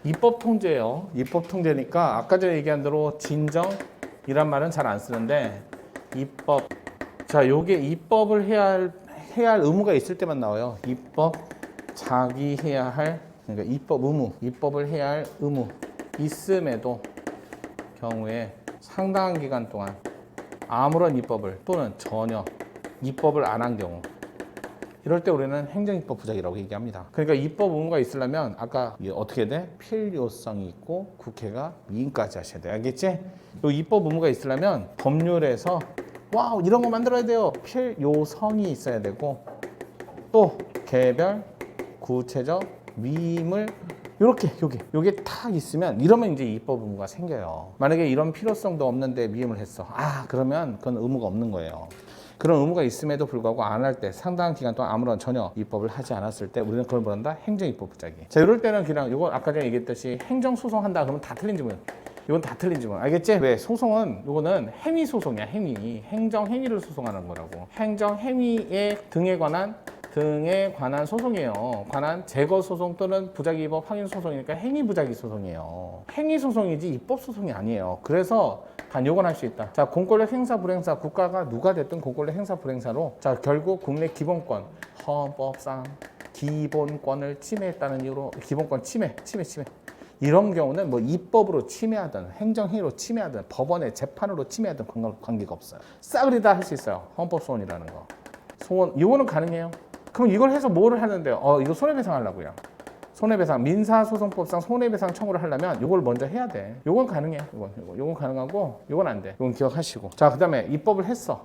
입법 통제예요. 입법 통제니까 아까 전에 얘기한 대로 진정이란 말은 잘 안 쓰는데 입법. 자, 요게 입법을 해야 할 의무가 있을 때만 나와요. 입법, 자기 해야 할, 그러니까 입법 의무, 입법을 해야 할 의무 있음에도 경우에 상당한 기간 동안 아무런 입법을 또는 전혀 입법을 안 한 경우, 이럴 때 우리는 행정입법 부작이라고 얘기합니다. 그러니까 입법 의무가 있으려면 아까 어떻게 돼? 필요성이 있고 국회가 위임까지 하셔야 돼. 알겠지? 이 입법 의무가 있으려면 법률에서 와우 이런 거 만들어야 돼요. 필요성이 있어야 되고 또 개별, 구체적, 위임을 요게 딱 있으면 이러면 이제 입법 의무가 생겨요. 만약에 이런 필요성도 없는데 위임을 했어. 그러면 그건 의무가 없는 거예요. 그런 의무가 있음에도 불구하고 안 할 때 상당한 기간 동안 아무런 전혀 입법을 하지 않았을 때 우리는 그걸 뭐란다? 행정입법 부작위. 자, 이럴 때는 그냥 이거 아까 전에 얘기했듯이 행정소송한다 그러면 다 틀린 지문. 이건 다 틀린 지문. 알겠지? 왜? 소송은 이거는 행위소송이야. 행정행위를 소송하는 거라고. 행정행위의 등에 관한 소송이에요. 관한 제거소송 또는 부작위법 확인소송이니까 행위부작위 소송이에요. 행위소송이지 입법소송이 아니에요. 그래서 단 요건 할 수 있다. 자, 공권력 행사 불행사, 국가가 누가 됐든 공권력 행사 불행사로 자, 결국 국내 기본권, 헌법상 기본권을 침해했다는 이유로 기본권 침해. 이런 경우는 뭐 입법으로 침해하든 행정행위로 침해하든 법원의 재판으로 침해하든 관계가 없어요. 싸그리 다 할 수 있어요. 헌법소원이라는 거. 소원, 이거는 가능해요. 그럼 이걸 해서 뭐를 하는데요? 이거 손해배상 하려고요. 손해배상, 민사소송법상 손해배상 청구를 하려면 이걸 먼저 해야 돼. 이건 가능해. 이건 가능하고 이건 안 돼. 이건 기억하시고. 자, 그다음에 입법을 했어.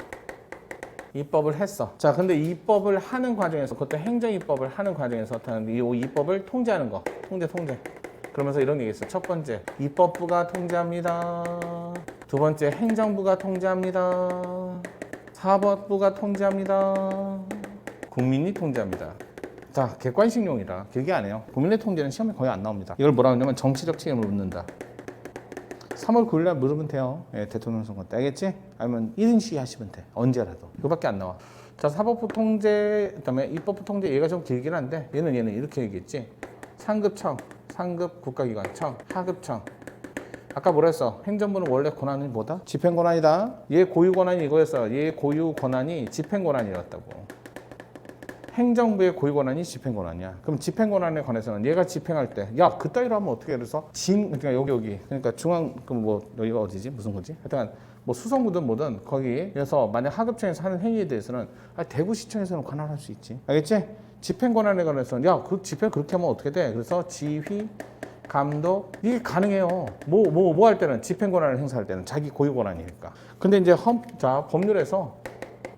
자, 근데 입법을 하는 과정에서, 그것도 행정입법을 하는 과정에서 이 입법을 통제하는 거. 통제. 그러면서 이런 얘기 있어. 첫 번째, 입법부가 통제합니다. 두 번째, 행정부가 통제합니다. 사법부가 통제합니다. 국민이 통제합니다. 자, 객관식용이라 길게 안 해요. 국민의 통제는 시험에 거의 안 나옵니다. 이걸 뭐라 하냐면 정치적 책임을 묻는다. 3월 9일 날 물으면 돼요. 대통령 선거 때. 알겠지? 아니면 1인 시위 하시면 돼. 언제라도. 그거밖에 안 나와. 자, 사법부 통제, 그다음에 입법부 통제. 얘가 좀 길긴 한데 얘는 이렇게 얘기했지. 상급청, 상급 국가기관청, 하급청. 아까 뭐라 했어? 행정부는 원래 권한이 뭐다? 집행권한이다. 얘 고유 권한이 이거였어. 얘 고유 권한이 집행권한이었다고. 행정부의 고유 권한이 집행권한이야. 그럼 집행권한에 관해서는 얘가 집행할 때, 야, 그따위로 하면 어떻게 해? 그래서 그러니까 여기. 그러니까 중앙, 여기가 어디지? 무슨 거지? 하여튼 뭐 수성구든 뭐든 거기에서 만약 하급청에서 하는 행위에 대해서는 대구시청에서는 관할할 수 있지. 알겠지? 집행권한에 관해서는 야, 그 집행 그렇게 하면 어떻게 돼? 그래서 지휘, 감독 이게 가능해요. 뭐 할 때는 집행권한을 행사할 때는 자기 고유 권한이니까. 근데 이제 법률에서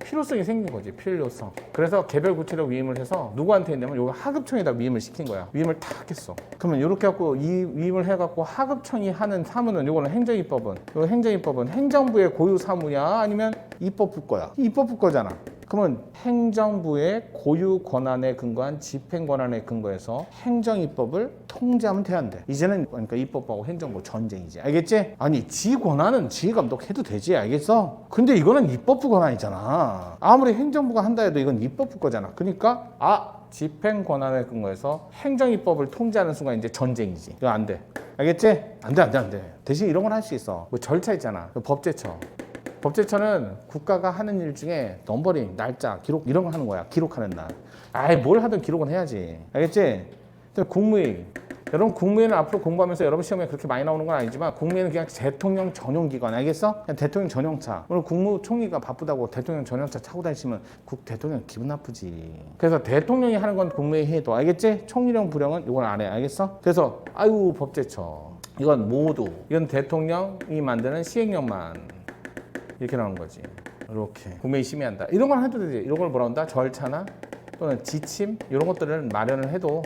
필요성이 생긴 거지. 필요성. 그래서 개별 구체적 위임을 해서 누구한테 했냐면 여기 하급청에다 위임을 시킨 거야. 위임을 탁 했어. 그러면 이렇게 갖고 이 위임을 해갖고 하급청이 하는 사무는 요거는 행정입법은 행정부의 고유 사무야 아니면 입법부 거야. 입법부 거잖아. 그러면 행정부의 고유 권한에 근거한 집행 권한에 근거해서 행정입법을 통제하면 돼야 안 돼. 이제는 그러니까 입법부하고 행정부 전쟁이지. 알겠지? 아니, 지 권한은 지 감독해도 되지. 알겠어? 근데 이거는 입법부 권한이잖아. 아무리 행정부가 한다 해도 이건 입법부 거잖아. 그러니까 집행 권한에 근거해서 행정입법을 통제하는 순간 이제 전쟁이지. 이거 안 돼. 알겠지? 안 돼. 대신 이런 건 할 수 있어. 뭐 절차 있잖아. 법제처는 국가가 하는 일 중에 넘버링, 날짜, 기록 이런 거 하는 거야. 기록하는 날. 뭘 하든 기록은 해야지. 알겠지? 국무회의. 여러분 국무회의는 앞으로 공부하면서 여러분 시험에 그렇게 많이 나오는 건 아니지만 국무회의는 그냥 대통령 전용 기관. 알겠어? 그냥 대통령 전용차. 오늘 국무총리가 바쁘다고 대통령 전용차 타고 다니시면 대통령 기분 나쁘지. 그래서 대통령이 하는 건 국무회의 해도. 알겠지? 총리령 부령은 이건 안 해. 알겠어? 그래서 법제처. 이건 대통령이 만드는 시행령만. 이렇게 나오는 거지. 이렇게 국민이 심의한다. 이런 걸 해도 되지. 이런 걸 뭐라 한다? 절차나 또는 지침 이런 것들을 마련을 해도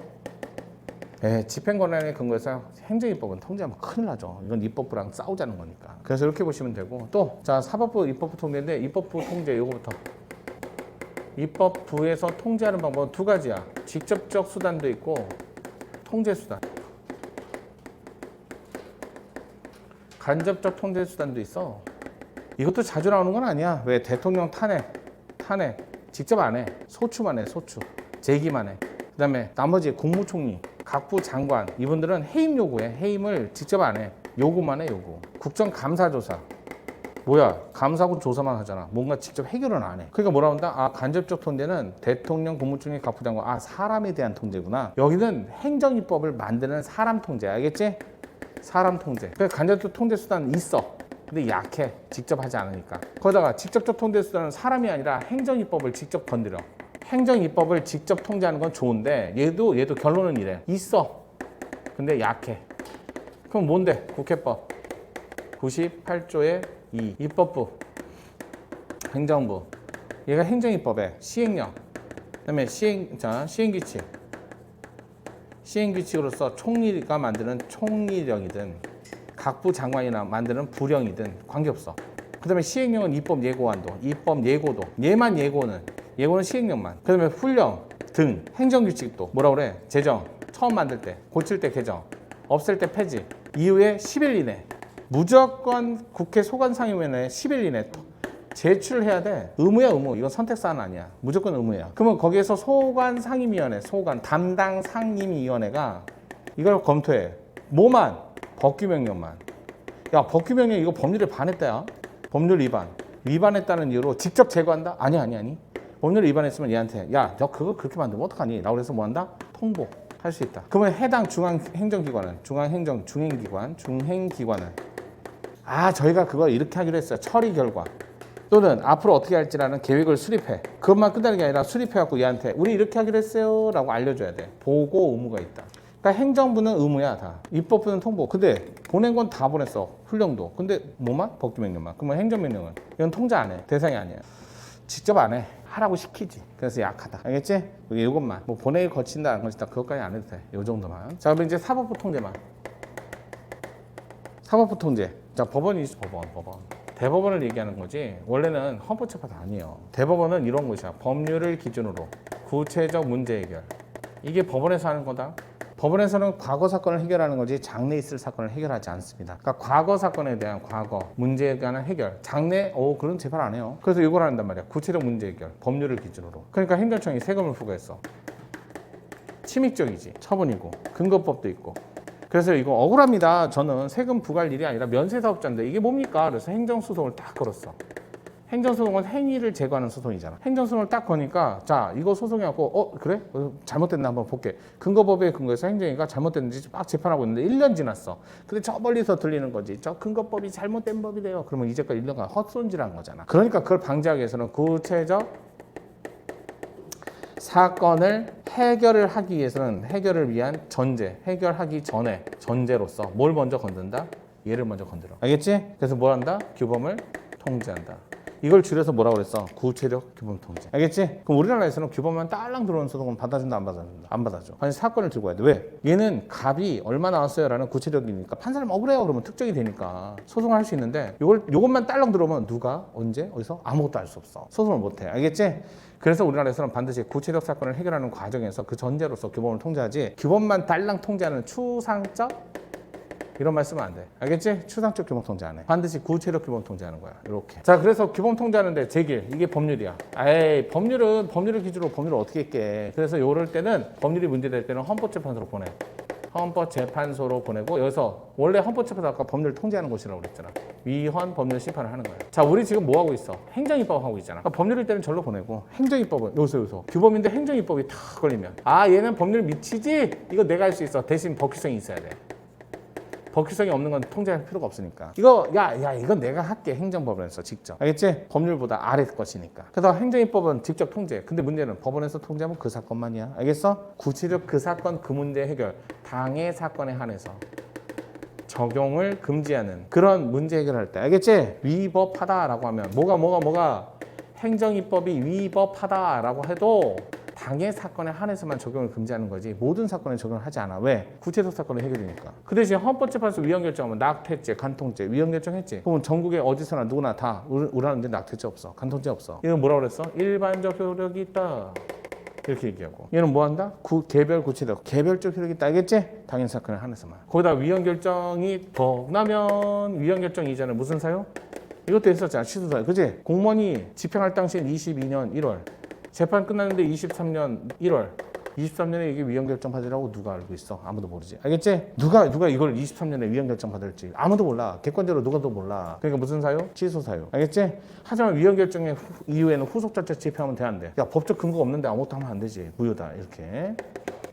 집행권한에 근거해서 행정입법은 통제하면 큰일 나죠. 이건 입법부랑 싸우자는 거니까. 그래서 이렇게 보시면 되고 또 사법부 입법부 통제인데 입법부 통제 이거부터 입법부에서 통제하는 방법은 두 가지야. 직접적 수단도 있고 통제 수단. 간접적 통제 수단도 있어. 이것도 자주 나오는 건 아니야. 왜? 대통령 탄핵 직접 안 해. 소추만 해. 제기만 해. 그 다음에 나머지 국무총리, 각부 장관 이분들은 해임 요구해. 해임을 직접 안 해. 요구만 해. 요구. 국정감사조사 뭐야? 감사하고 조사만 하잖아. 뭔가 직접 해결은 안 해. 그러니까 뭐라 한다? 아, 간접적 통제는 대통령, 국무총리, 각부장관. 아, 사람에 대한 통제구나. 여기는 행정입법을 만드는 사람 통제. 알겠지? 사람 통제. 그러니까 간접적 통제 수단은 있어. 근데 약해. 직접 하지 않으니까. 거기다가 직접적 통제 수단은 사람이 아니라 행정입법을 직접 건드려. 행정입법을 직접 통제하는 건 좋은데 얘도 결론은 이래. 있어. 근데 약해. 그럼 뭔데? 국회법 98조의 2 입법부 행정부 얘가 행정입법의 시행령 그다음에 시행규칙 시행규칙으로서 총리가 만드는 총리령이든 각부 장관이나 만드는 부령이든 관계없어. 그 다음에 시행령은 입법 예고안도 입법 예고도 얘만 예고는 시행령만. 그 다음에 훈령 등 행정규칙도 뭐라 그래? 제정 처음 만들 때 고칠 때 개정 없앨 때 폐지 이후에 10일 이내 무조건 국회 소관상임위원회에 10일 이내 제출해야 돼. 의무야 의무. 이건 선택사항 아니야. 무조건 의무야. 그러면 거기에서 소관상임위원회 담당 상임위원회가 이걸 검토해. 뭐만? 법규명령만. 야 법규명령 이거 법률에 반했다야. 법률 위반했다는 이유로 직접 제거한다? 아니. 법률 위반했으면 얘한테 야 너 그거 그렇게 만들면 어떡하니? 라고 해서 뭐한다? 통보할 수 있다. 그러면 해당 중앙행정기관은 중행기관은 아 저희가 그걸 이렇게 하기로 했어요. 처리 결과 또는 앞으로 어떻게 할지라는 계획을 수립해. 그것만 끝나는 게 아니라 수립해갖고 얘한테 우리 이렇게 하기로 했어요 라고 알려줘야 돼. 보고 의무가 있다. 그러니까 행정부는 의무야 다. 입법부는 통보. 근데 보낸 건 다 보냈어. 훈령도. 근데 뭐만? 법규명령만. 그러면 행정명령은 이건 통제 안 해. 대상이 아니야. 직접 안 해. 하라고 시키지. 그래서 약하다. 알겠지? 이것만. 뭐 보내기 거친다 안 거친다 그것까지 안 해도 돼. 요 정도만. 자 그럼 이제 사법부 통제만. 사법부 통제. 자 법원이지 법원. 대법원을 얘기하는 거지 원래는 헌법재판은 아니에요. 대법원은 이런 것이야. 법률을 기준으로 구체적 문제 해결. 이게 법원에서 하는 거다. 법원에서는 과거 사건을 해결하는 거지 장래에 있을 사건을 해결하지 않습니다. 그러니까 과거 사건에 대한 과거 문제에 관한 해결. 장래 그런 재판 안 해요. 그래서 이걸 한단 말이야. 구체적 문제 해결. 법률을 기준으로. 그러니까 행정청이 세금을 부과했어. 침익적이지. 처분이고 근거법도 있고. 그래서 이거 억울합니다. 저는 세금 부과할 일이 아니라 면세사업자인데 이게 뭡니까? 그래서 행정소송을 딱 걸었어. 행정소송은 행위를 제거하는 소송이잖아. 행정소송을 딱 거니까 자 이거 소송해갖고 그래? 잘못됐나 한번 볼게. 근거법에 근거해서 행정위가 잘못됐는지 막 재판하고 있는데 1년 지났어. 근데 저 멀리서 들리는 거지. 저 근거법이 잘못된 법이래요. 그러면 이제까지 1년간 헛손질한 거잖아. 그러니까 그걸 방지하기 위해서는 구체적 사건을 해결을 하기 위해서는 해결을 위한 전제, 해결하기 전에 전제로서 뭘 먼저 건든다? 얘를 먼저 건드려. 알겠지? 그래서 뭘 한다? 규범을 통제한다. 이걸 줄여서 뭐라고 그랬어? 구체적 규범 통제. 알겠지? 그럼 우리나라에서는 규범만 딸랑 들어오는 소송은 받아준다 안 받아준다? 안 받아줘. 아니 사건을 들고 와야 돼. 왜? 얘는 값이 얼마 나왔어요? 라는 구체적이니까 판사님 억울해요. 그러면 특정이 되니까 소송을 할 수 있는데 요것만 딸랑 들어오면 누가 언제 어디서 아무것도 할 수 없어. 소송을 못해. 알겠지? 그래서 우리나라에서는 반드시 구체적 사건을 해결하는 과정에서 그 전제로서 규범을 통제하지 규범만 딸랑 통제하는 추상적 이런 말 쓰면 안 돼. 알겠지? 추상적 규범 통제 안 해. 반드시 구체적 규범 통제하는 거야. 이렇게. 자, 그래서 규범 통제하는데 제길 이게 법률이야. 에이, 법률을 기준으로 법률을 어떻게 했게. 그래서 요럴 때는 법률이 문제될 때는 헌법재판소로 보내. 헌법재판소로 보내고 여기서 원래 헌법재판소 아까 법률 통제하는 곳이라고 그랬잖아. 위헌 법률 심판을 하는 거야. 자, 우리 지금 뭐 하고 있어? 행정입법 하고 있잖아. 그러니까 법률일 때는 절로 보내고 행정입법은 여기서 규범인데 행정입법이 탁 걸리면 얘는 법률 미치지? 이거 내가 할 수 있어. 대신 법규성이 있어야 돼. 법규성이 없는 건 통제할 필요가 없으니까. 이거 이건 내가 할게. 행정법원에서 직접. 알겠지? 법률보다 아래 것이니까. 그래서 행정입법은 직접 통제. 근데 문제는 법원에서 통제하면 그 사건만이야. 알겠어? 구체적 그 사건 그 문제 해결. 당해 사건에 한해서 적용을 금지하는 그런 문제 해결할 때. 알겠지? 위법하다라고 하면 뭐가 행정입법이 위법하다라고 해도 당해 사건에 한해서만 적용을 금지하는 거지 모든 사건에 적용을 하지 않아. 왜? 구체적 사건을 해결되니까. 그 대신 헌법재판소 위헌결정하면 낙태죄, 간통죄, 위헌결정했지. 그럼 전국에 어디서나 누구나 다 우리나라는 낙태죄 없어. 간통죄 없어. 얘는 뭐라고 그랬어? 일반적 효력이 있다. 이렇게 얘기하고. 얘는 뭐 한다? 개별 구체적. 개별적 효력이 있다. 알겠지? 당해 사건에 한해서만. 거기다 위헌결정이 더 나면 위헌결정 이전에 무슨 사유? 이것도 했었잖아. 취소사유. 그치? 공무원이 집행할 당시엔 22년 1월. 재판 끝났는데 23년 1월 23년에 이게 위헌 결정 받으라고 누가 알고 있어? 아무도 모르지. 알겠지? 누가 이걸 23년에 위헌 결정 받을지 아무도 몰라. 객관적으로 누가도 몰라. 그러니까 무슨 사유? 취소 사유. 알겠지? 하지만 위헌 결정의 이후에는 후속 절차 집행하면 돼, 안 돼? 야, 법적 근거가 없는데 아무것도 하면 안 되지. 무효다. 이렇게.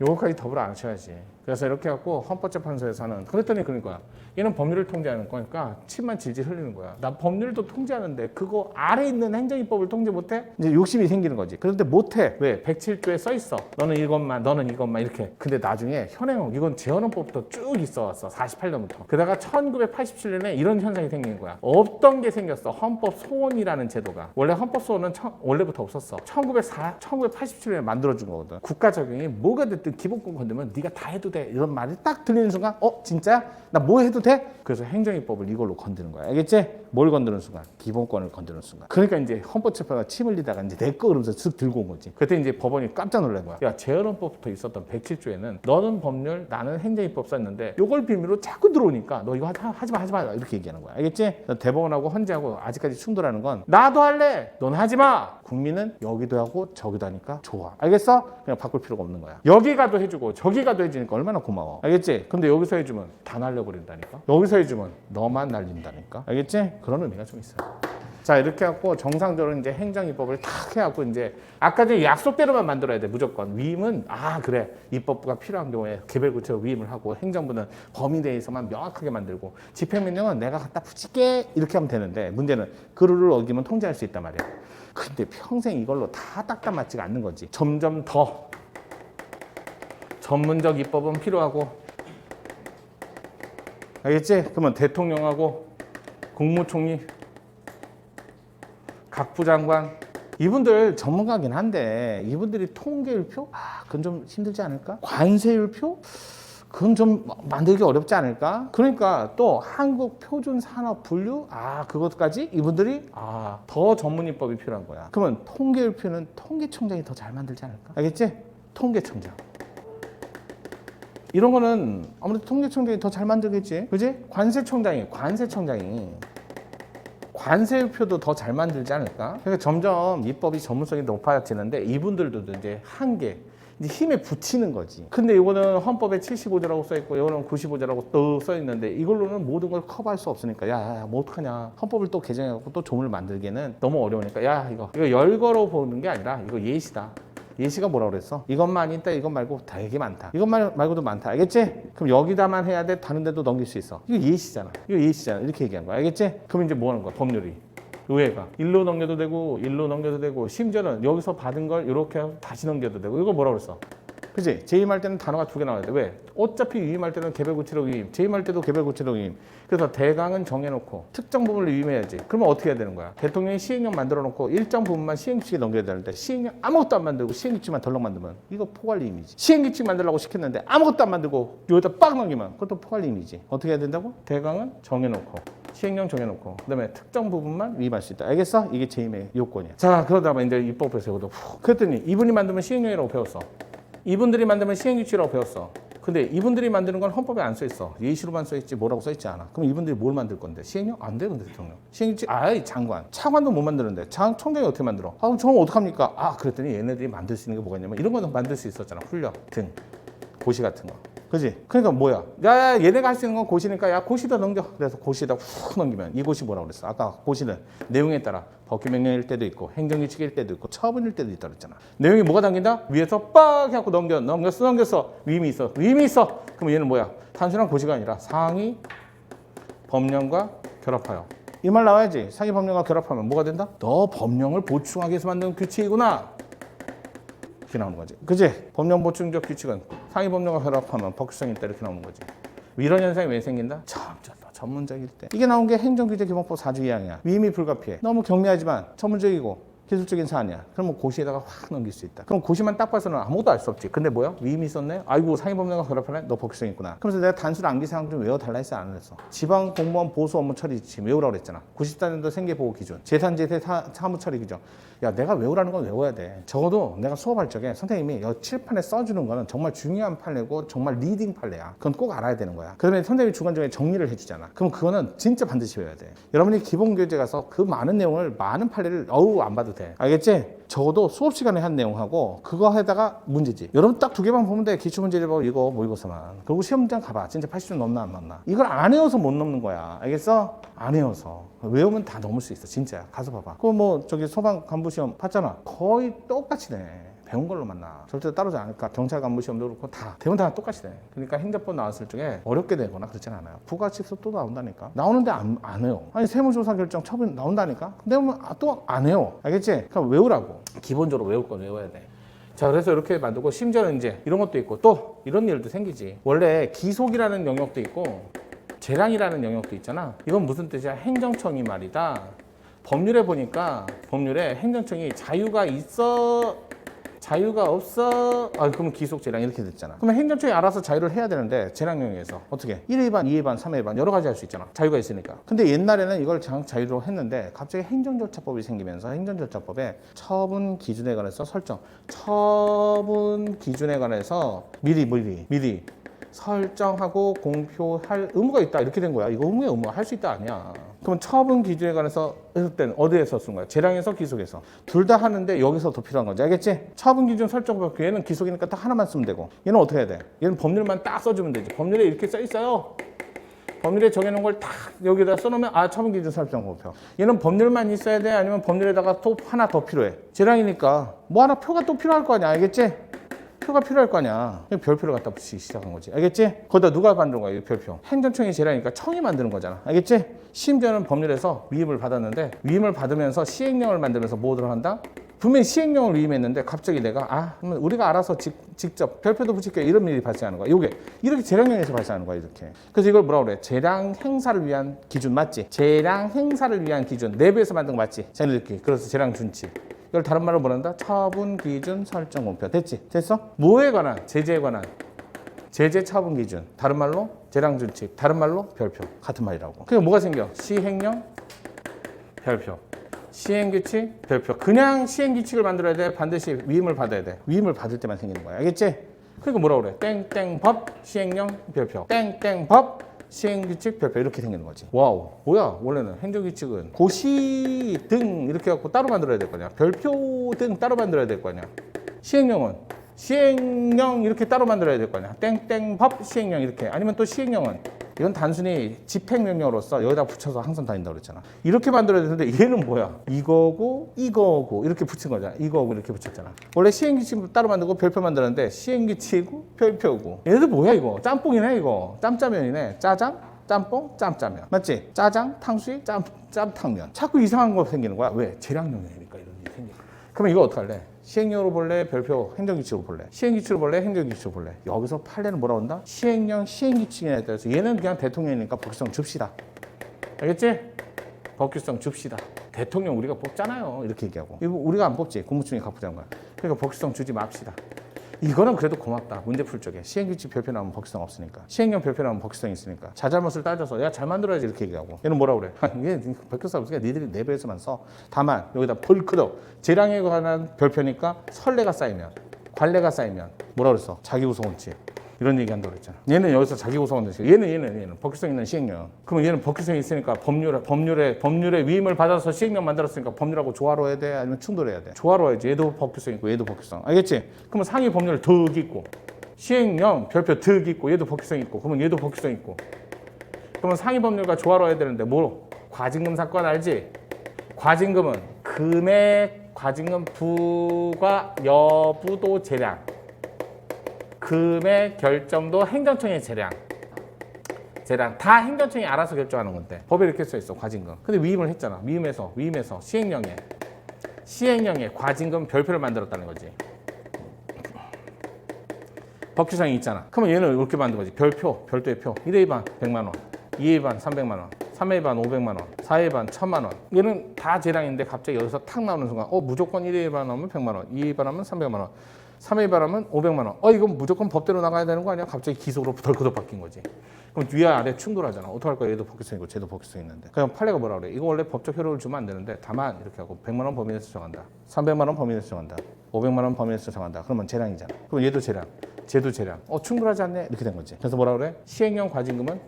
요거까지 더불어 아셔야지. 그래서 이렇게 해갖고 헌법재판소에서는 그랬더니 그러니까 얘는 법률을 통제하는 거니까 침만 질질 흘리는 거야. 나 법률도 통제하는데 그거 아래 있는 행정입법을 통제 못해? 이제 욕심이 생기는 거지. 그런데 못해. 왜? 107조에 써 있어. 너는 이것만, 너는 이것만 이렇게. 근데 나중에 현행법, 이건 재헌헌법부터 쭉 있어 왔어. 48년부터. 그러다가 1987년에 이런 현상이 생긴 거야. 없던 게 생겼어. 헌법 소원이라는 제도가. 원래 헌법 소원은 원래부터 없었어. 1987년에 만들어준 거거든. 국가 적용이 뭐가 됐든 기본권 건드면 네가 다 해도 돼. 이런 말이 딱 들리는 순간 진짜야? 나 뭐 해도 돼? 그래서 행정입법을 이걸로 건드는 거야. 알겠지? 뭘 건드는 순간? 기본권을 건드는 순간. 그러니까 이제 헌법재판가 침 흘리다가 이제 내 거 그러면서 쓱 들고 온 거지. 그때 이제 법원이 깜짝 놀란 거야. 야, 재헌헌법부터 있었던 107조에는 너는 법률, 나는 행정입법 썼는데 이걸 빌미로 자꾸 들어오니까 너 이거 하지 마 이렇게 얘기하는 거야. 알겠지? 대법원하고 헌재하고 아직까지 충돌하는 건 나도 할래. 넌 하지 마. 국민은 여기도 하고 저기도 하니까 좋아. 알겠어? 그냥 바꿀 필요가 없는 거야. 여기 가도 해주고 저기 가도 해주니까 얼마나 고마워. 알겠지? 근데 여기서 해주면 다 날려버린다니까. 여기서 해주면 너만 날린다니까. 알겠지? 그런 의미가 좀 있어요. 자, 이렇게 해갖고 정상적으로 이제 행정입법을 탁 해갖고 이제 아까 전에 약속대로만 만들어야 돼. 무조건. 위임은 그래. 입법부가 필요한 경우에 개별구체로 위임을 하고 행정부는 범위 내에서만 명확하게 만들고 집행명령은 내가 갖다 붙일게 이렇게 하면 되는데 문제는 그 룰을 어기면 통제할 수 있단 말이야. 근데 평생 이걸로 다 딱딱 맞지가 않는 거지. 점점 더 전문적 입법은 필요하고. 알겠지? 그러면 대통령하고 국무총리, 각 부장관 이분들 전문가긴 한데 이분들이 통계율표? 그건 좀 힘들지 않을까? 관세율표? 그건 좀 만들기 어렵지 않을까? 그러니까 또 한국표준산업분류? 그것까지 이분들이 더 전문입법이 필요한 거야. 그러면 통계율표는 통계청장이 더 잘 만들지 않을까? 알겠지? 통계청장. 이런 거는 아무래도 통계청장이 더 잘 만들겠지? 그지? 관세청장이 관세율표도 더 잘 만들지 않을까? 그러니까 점점 입법이 전문성이 높아지는데 이분들도 이제 한계, 이제 힘에 붙이는 거지. 근데 이거는 헌법에 75조라고 써있고 이거는 95조라고 또 써있는데 이걸로는 모든 걸 커버할 수 없으니까 야, 뭐 어떡하냐. 헌법을 또 개정해갖고 또 조문을 만들기는 너무 어려우니까 야, 이거 열거로 보는 게 아니라 이거 예시다. 예시가 뭐라고 그랬어? 이것만 있다, 이것 말고 되게 많다. 이것 말고도 많다. 알겠지? 그럼 여기다만 해야 돼? 다른 데도 넘길 수 있어. 이거 예시잖아. 이렇게 얘기한 거야. 알겠지? 그럼 이제 뭐 하는 거야? 법률이. 의회가 일로 넘겨도 되고 일로 넘겨도 되고 심지어는 여기서 받은 걸 이렇게 다시 넘겨도 되고. 이거 뭐라고 그랬어? 그치? 재임할 때는 단어가 2개 나와야 돼. 왜? 어차피 위임할 때는 개별구체로 위임, 재임할 때도 개별구체로 위임. 그래서 대강은 정해놓고 특정 부분을 위임해야지. 그러면 어떻게 해야 되는 거야? 대통령이 시행령 만들어놓고 일정 부분만 시행규칙에 넘겨야 되는데 시행령 아무것도 안 만들고 시행규칙만 덜렁 만들면 이거 포괄위임이지. 시행규칙 만들려고 시켰는데 아무것도 안 만들고 여기다 빡 넘기면 그것도 포괄위임이지. 어떻게 해야 된다고? 대강은 정해놓고 시행령 정해놓고 그다음에 특정 부분만 위임할 수 있다. 알겠어? 이게 재임의 요건이야. 자, 그러다가 이제 입법에서 이것도 그랬더니 이분이 만들면 시행령이라고 배웠어. 이분들이 만들면 시행규칙이라고 배웠어. 근데 이분들이 만드는 건 헌법에 안 써있어. 예시로만 써있지 뭐라고 써있지 않아. 그럼 이분들이 뭘 만들 건데? 시행령? 안 돼, 근데 대통령. 시행규칙? 장관. 차관도 못 만드는데 청장이 어떻게 만들어? 그럼 저건 어떡합니까? 그랬더니 얘네들이 만들 수 있는 게 뭐가 있냐면 이런 거는 만들 수 있었잖아. 훈령 등 고시 같은 거. 그지? 그러니까 뭐야? 야, 얘네가 할 수 있는 건 고시니까 야, 고시다 넘겨. 그래서 고시에다 훅 넘기면 이 고시 뭐라고 그랬어? 아까 고시는 내용에 따라 법규명령일 때도 있고 행정규칙일 때도 있고 처분일 때도 있다고 그랬잖아. 내용이 뭐가 담긴다? 위에서 빡 해갖고 넘겼어. 위임이 있어. 그럼 얘는 뭐야? 단순한 고시가 아니라 상위 법령과 결합하여. 이 말 나와야지. 상위 법령과 결합하면 뭐가 된다? 너 법령을 보충하기 위해서 만든 규칙이구나. 이렇게 나오는 거지. 그지? 법령 보충적 규칙은 상위 법령과 결합하면 법규성이 있다 이렇게 나오는 거지. 이런 현상이 왜 생긴다? 점점 더 전문적일 때. 이게 나온 게 행정규제기본법 4조 2항이야. 위임이 불가피해. 너무 경미하지만 전문적이고 기술적인 사안이야. 그러면 고시에다가 확 넘길 수 있다. 그럼 고시만 딱 봐서는 아무것도 알 수 없지. 근데 뭐야? 위임이 있었네? 아이고 상위 법령과 결합하네? 너 법규성 있구나. 그러면서 내가 단순 암기사항 좀 외워달라 했어? 안 했어? 지방 공무원 보수 업무 처리 지침 외우라고 그랬잖아. 94년도 생계보호 기준, 재산제세 사무 처리 기준. 야, 내가 외우라는 건 외워야 돼. 적어도 내가 수업할 적에 선생님이 칠판에 써주는 거는 정말 중요한 판례고 정말 리딩 판례야. 그건 꼭 알아야 되는 거야. 그러면 선생님이 중간중간에 정리를 해주잖아. 그럼 그거는 진짜 반드시 외워야 돼. 여러분이 기본교재 가서 그 많은 내용을 많은 판례를 안 봐도 돼. 똑같아. 알겠지? 적어도 수업 시간에 한 내용하고 그거 해다가 문제지. 여러분 딱 2개만 보면 돼. 기출문제집하고 이거 모의고사만. 그리고 시험 문장 가봐. 진짜 80점 넘나 안 넘나. 이걸 안 외워서 못 넘는 거야. 알겠어? 안 외워서. 외우면 다 넘을 수 있어. 진짜야. 가서 봐봐. 그거 뭐 저기 소방 간부 시험 봤잖아. 거의 똑같이 내. 배운 걸로 만나. 절대 따르지 않을까. 경찰 간부 시험도 그렇고 다 대부분 다 똑같이 돼. 그러니까 행정법 나왔을 적에 어렵게 되거나 그렇진 않아요. 부가치수 또 나온다니까. 나오는데 안 해요. 아니 세무조사 결정 처분 나온다니까. 근데 또 안 해요. 알겠지? 그러니까 외우라고. 기본적으로 외울 건 외워야 돼. 자, 그래서 이렇게 만들고 심지어는 이제 이런 것도 있고 또 이런 일도 생기지. 원래 기속이라는 영역도 있고 재량이라는 영역도 있잖아. 이건 무슨 뜻이야? 행정청이 말이다. 법률에 보니까 법률에 행정청이 자유가 있어 자유가 없어. 그러면 기속 재량 이렇게 됐잖아. 그러면 행정청이 알아서 자유를 해야 되는데 재량 영역에서 어떻게 1회 반, 2회 반, 3회 반 여러 가지 할 수 있잖아. 자유가 있으니까. 근데 옛날에는 이걸 자유로 했는데 갑자기 행정절차법이 생기면서 행정절차법에 처분 기준에 관해서 설정. 처분 기준에 관해서 미리 설정하고 공표할 의무가 있다 이렇게 된 거야. 이거 의무야. 할 수 있다 아니야. 그럼 처분 기준에 관해서 했을 때는 어디에서 쓴 거야? 재량에서 기속에서. 둘 다 하는데 여기서 더 필요한 거지. 알겠지? 처분 기준 설정 얘는 기속이니까 딱 하나만 쓰면 되고 얘는 어떻게 해야 돼? 얘는 법률만 딱 써주면 되지. 법률에 이렇게 써 있어요. 법률에 정해놓은 걸 딱 여기다 써놓으면 처분 기준 설정 공표. 얘는 법률만 있어야 돼? 아니면 법률에다가 또 하나 더 필요해? 재량이니까 뭐 하나 표가 또 필요할 거 아니야. 알겠지? 표가 필요할 거 아니야. 별표를 갖다 붙이기 시작한 거지. 알겠지? 거기다 누가 만든 거야, 이 별표? 행정청이 재량이니까 청이 만드는 거잖아. 알겠지? 심지어는 법률에서 위임을 받았는데 위임을 받으면서 시행령을 만들면서 뭐 들어간다? 분명히 시행령을 위임했는데 갑자기 내가 그러면 우리가 알아서 직접 별표도 붙일게 이런 일이 발생하는 거야. 이게 이렇게 재량령에서 발생하는 거야. 이렇게. 그래서 이걸 뭐라고 그래? 재량 행사를 위한 기준 맞지? 재량 행사를 위한 기준 내부에서 만든 거 맞지? 자기들끼리. 그래서 재량 준칙. 이걸 다른 말로 뭐란다? 처분 기준 설정 공표. 됐지? 됐어? 뭐에 관한? 제재에 관한. 제재 처분 기준. 다른 말로 재량 준칙. 다른 말로 별표. 같은 말이라고. 그게 뭐가 생겨? 시행령, 별표. 시행규칙, 별표. 그냥 시행규칙을 만들어야 돼? 반드시 위임을 받아야 돼? 위임을 받을 때만 생기는 거야. 알겠지? 그러니까 뭐라고 그래? 땡땡법, 시행령, 별표. 땡땡법, 시행규칙, 별표 이렇게 생기는 거지. 와우, 뭐야? 원래는 행정규칙은 고시 등 이렇게 해갖고 따로 만들어야 될 거 아니야. 별표 등 따로 만들어야 될 거 아니야. 시행령은 시행령 이렇게 따로 만들어야 될 거 아니야. 땡땡법, 시행령 이렇게. 아니면 또 시행령은 이건 단순히 집행명령으로서 여기다 붙여서 항상 다닌다고 그랬잖아. 이렇게 만들어야 되는데 얘는 뭐야? 이거고 이렇게 붙인 거잖아. 이거고 이렇게 붙였잖아. 원래 시행규칙 따로 만들고 별표 만들었는데 시행규칙이고 별표고. 얘들 뭐야 이거? 짬뽕이네 이거. 짬짜면이네. 짜장, 짬뽕, 짬짜면. 맞지? 짜장, 탕수육, 짬탕면. 자꾸 이상한 거 생기는 거야. 왜? 재량용이니까 이런 일이 생겨. 그러면 이거 어떡할래? 시행령으로 볼래? 별표 행정규칙으로 볼래? 시행규칙으로 볼래? 행정규칙으로 볼래? 여기서 판례는 뭐라 한다? 시행령, 시행규칙에 따라서 얘는 그냥 대통령이니까 법규성 줍시다. 알겠지? 법규성 줍시다. 대통령 우리가 뽑잖아요. 이렇게 얘기하고. 이거 우리가 안 뽑지. 국무총리 갖고 거야. 그러니까 법규성 주지 맙시다. 이거는 그래도 고맙다. 문제 풀 적에. 시행규칙 별표 나오면 법규성 없으니까. 시행령 별표 나오면 법규성이 있으니까. 자잘못을 따져서 야 잘 만들어야지 이렇게 얘기하고. 얘는 뭐라 그래? 이게 법규성 없으니까 니들이 내부에서만 써. 다만 여기다 벌크덕 재량에 관한 별표니까 선례가 쌓이면 관례가 쌓이면 뭐라 그랬어? 자기구성원칙. 이런 얘기 한다고 그랬잖아. 얘는 여기서 자기구성원칙. 얘는 법규성 있는 시행령. 그러면 얘는 법규성이 있으니까 법률에 위임을 받아서 시행령 만들었으니까 법률하고 조화로워야 돼? 아니면 충돌해야 돼? 조화로워야지. 얘도 법규성 있고 얘도 법규성. 알겠지? 그러면 상위 법률 득 있고 시행령 별표 득 있고 얘도 법규성 있고 그러면 얘도 법규성 있고 그러면 상위 법률과 조화로워야 되는데 뭐? 과징금 사건 알지? 과징금은 금액 과징금 부과 여부도 재량 금액 결정도 행정청의 재량 다 행정청이 알아서 결정하는 건데 법에 이렇게 써 있어. 과징금. 근데 위임을 했잖아. 위임해서 시행령에 과징금 별표를 만들었다는 거지. 법규성이 있잖아. 그러면 얘는 이렇게 만든 거지. 별도의 표. 1회 반 100만 원, 2회 반 300만 원, 3회 반 500만 원, 4회 반 1000만 원. 얘는 다 재량인데 갑자기 여기서 탁 나오는 순간 무조건 1회 반 하면 100만 원, 2회 반 하면 300만 원, 3회 반 하면 500만 원. 이건 무조건 법대로 나가야 되는 거 아니야? 갑자기 기속으로 덜커덕 바뀐 거지. 그럼 위와 아래 충돌하잖아. 어떡할 거야? 얘도 법규성이고 쟤도 법규성 있는데. 그럼 판례가 뭐라 그래? 이거 원래 법적 효력을 주면 안 되는데 다만 이렇게 하고 100만 원 범위 내에서 정한다. 300만 원 범위 내에서 정한다. 500만 원 범위 내에서 정한다. 그러면 재량이잖아. 그럼 얘도 재량, 쟤도 재량. 충돌하지 않네? 이렇게 된 거지. 그래서 뭐라 그래? 시행령 과징금은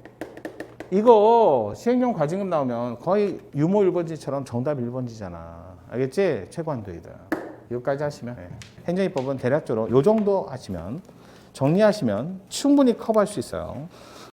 이거 시행령 과징금 나오면 거의 유모 1번지처럼 정답 1번지잖아. 알겠지? 최고한도이드. 이거까지 하시면 행정입법은 대략적으로 이 정도 하시면 정리하시면 충분히 커버할 수 있어요.